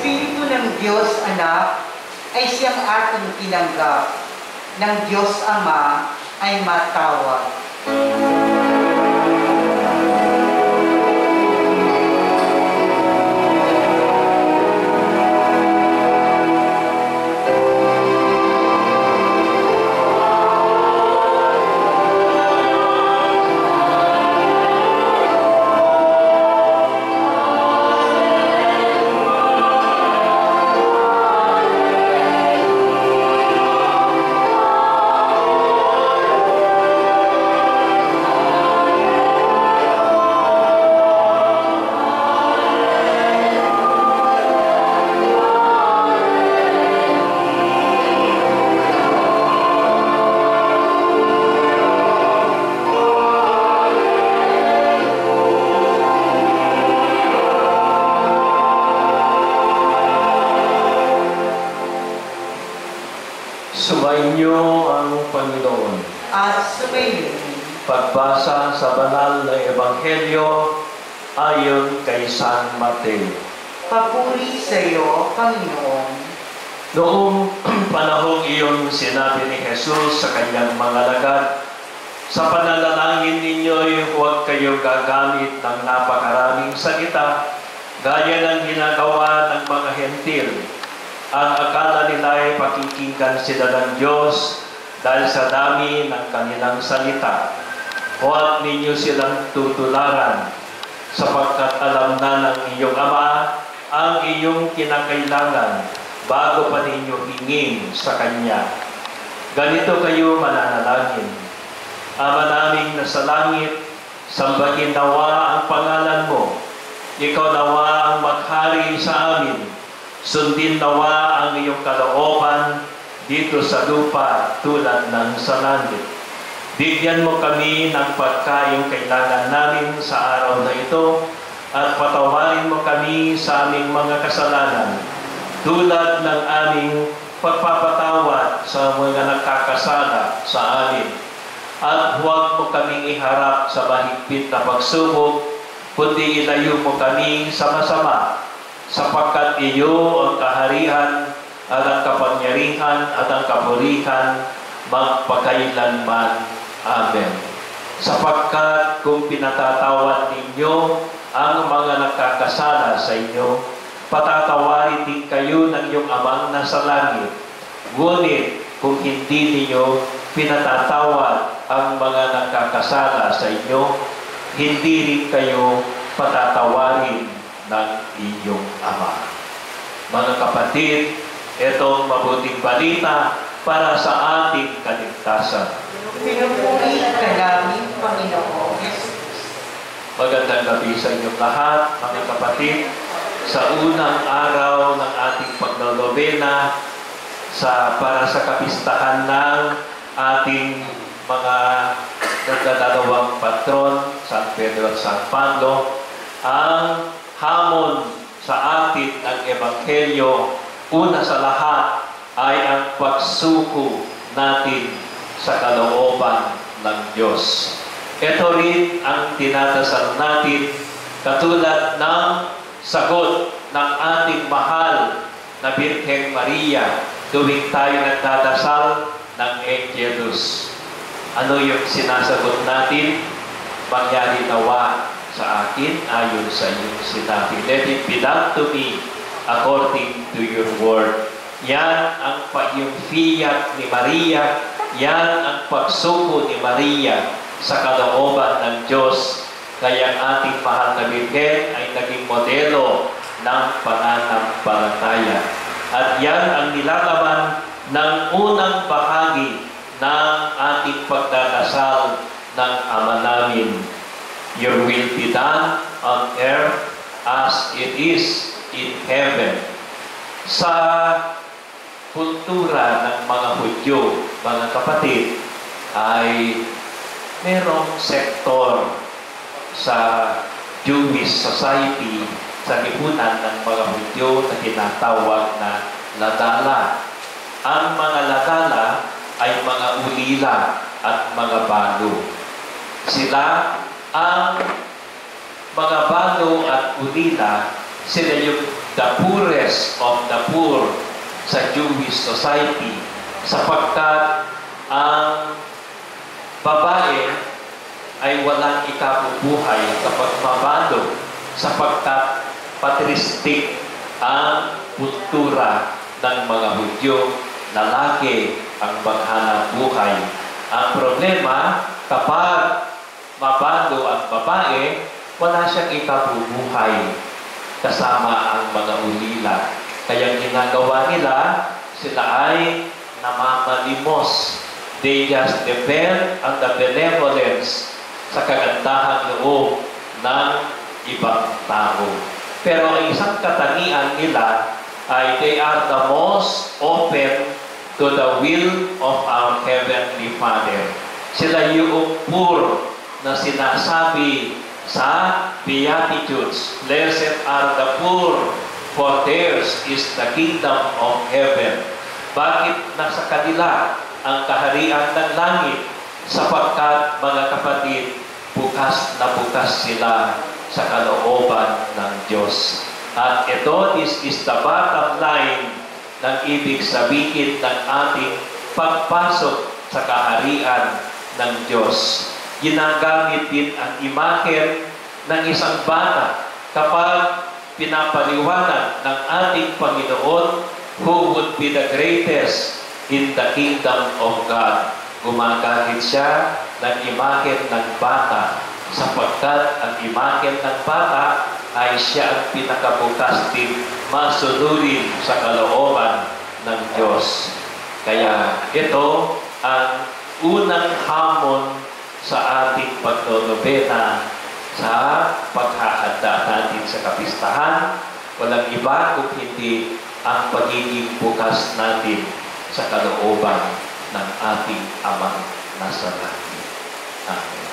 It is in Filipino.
Espiritu ng Diyos Anak ay siyang ating tinanggap, ng Diyos Ama ay matawag. Sumainyo ang Panginoon. At sumainyo. Pagbasa sa banal na Ebanghelyo ayon kay San Mateo. Papuri sa iyo, Panginoon. Noong panahong iyon, sinabi ni Jesus sa kanyang mga alagad, sa panalangin ninyo'y huwag kayo gagamit ng napakaraming salita, gaya ng ginagawa ng mga hentil. Ang akala nila ay pakikinggan sila ng Diyos dahil sa dami ng kanilang salita. Huwag ninyo silang tutularan, sapagkat alam na ng iyong Ama ang iyong kinakailangan bago pa ninyo hingin sa Kanya. Ganito kayo mananalangin. Ama naming nasa langit, sambahin nawa ang pangalan mo. Ikaw nawa ang maghari sa amin. Sundin nawa ang iyong kalooban dito sa lupa tulad ng sa langit. Bigyan mo kami ng pagkain kailangan namin sa araw na ito at patawarin mo kami sa aming mga kasalanan tulad ng aming pagpapatawad sa mga nagkakasala sa amin. At huwag mo kaming iharap sa mahigpit na pagsubok, kundi ilayo mo kami sa masama, sapagkat iyo ang kaharian at ang kapangyarihan at ang kapurihan magpakailanman. Amen. Sapagkat kung pinatatawad ninyo ang mga nagkakasala sa inyo, patatawarin din kayo ng iyong Amang nasa langit. Ngunit kung hindi ninyo pinatatawad ang mga nagkakasala sa inyo, hindi rin kayo patatawarin ng iyong Ama. Mga kapatid, itong mabuting balita para sa ating kaligtasan. Pinupuri ka namin, Panginoon. Magandang gabi sa inyong lahat, mga kapatid. Sa unang araw ng ating pagnonobena para sa kapistahan ng ating mga nagdadalawang patron, San Pedro at San Pablo, ang hamon sa atin ng Ebanghelyo, una sa lahat ay ang pagsuko natin sa kalooban ng Diyos. Ito rin ang tinadasal natin katulad ng sagot ng ating mahal na Birheng Maria tuwing tayo nagdadasal ng Angelus. Ano yung sinasagot natin? Mangyari nawa sa akin ayon sa iyong sinabi. Let it be done to me according to your word. Yan ang yung fiat ni Maria, yan ang pagsuko ni Maria sa kalooban ng Diyos. Kaya ang ating mahal na Birhen ay naging modelo ng pananampalataya. At yan ang nilalaman ng unang bahagi ng ating pagdadasal ng Ama namin. Your will be done on earth as it is in heaven. Sa kultura ng mga Hudyo, mga kapatid, ay merong sektor sa Jewish society, sa lipunan ng mga Hudyo na tinatawag na ladala. Ang mga ladala ay mga ulila at mga balo. Sila ang mga balo at ulila, sila yung the poorest of the poor sa Jewish society, sapagkat ang babae ay walang ikabubuhay kapag mabalo, sapagkat patristik ang kultura ng mga Hudyo, lalaki ang maghanap buhay. Ang problema, kapag mabalo ang babae, wala siyang ikabubuhay kasama ang mga ulila. Kaya ginagawa nila, sila ay namamalimos. They just depend on the benevolence sa kagandahang loob ng ibang tao. Pero ang isang katangian nila ay they are the most open to the will of our Heavenly Father. Sila yung poor na sinasabi sa Beatitudes, "Blessed are the poor, for theirs is the kingdom of heaven." Bakit nasa kanila ang kaharian ng langit? Sapagkat, mga kapatid, bukas na bukas sila sa kalooban ng Diyos. At ito, this is the bottom line ng ibig sabihin ng ating pagpasok sa kaharian ng Diyos. Ginagamit din ang imahen ng isang bata kapag pinapaliwanag ng ating Panginoon who would be the greatest in the kingdom of God. Gumagamit siya ng imahen ng bata sapagkat ang imahen ng bata ay siya ang pinakabukas din masunurin sa kalooban ng Diyos. Kaya ito ang unang hamon sa ating pagnonobena sa paghahanda natin sa kapistahan. Walang iba kung hindi ang pagiging bukas natin sa kalooban ng ating Amang nasa langit. Amen.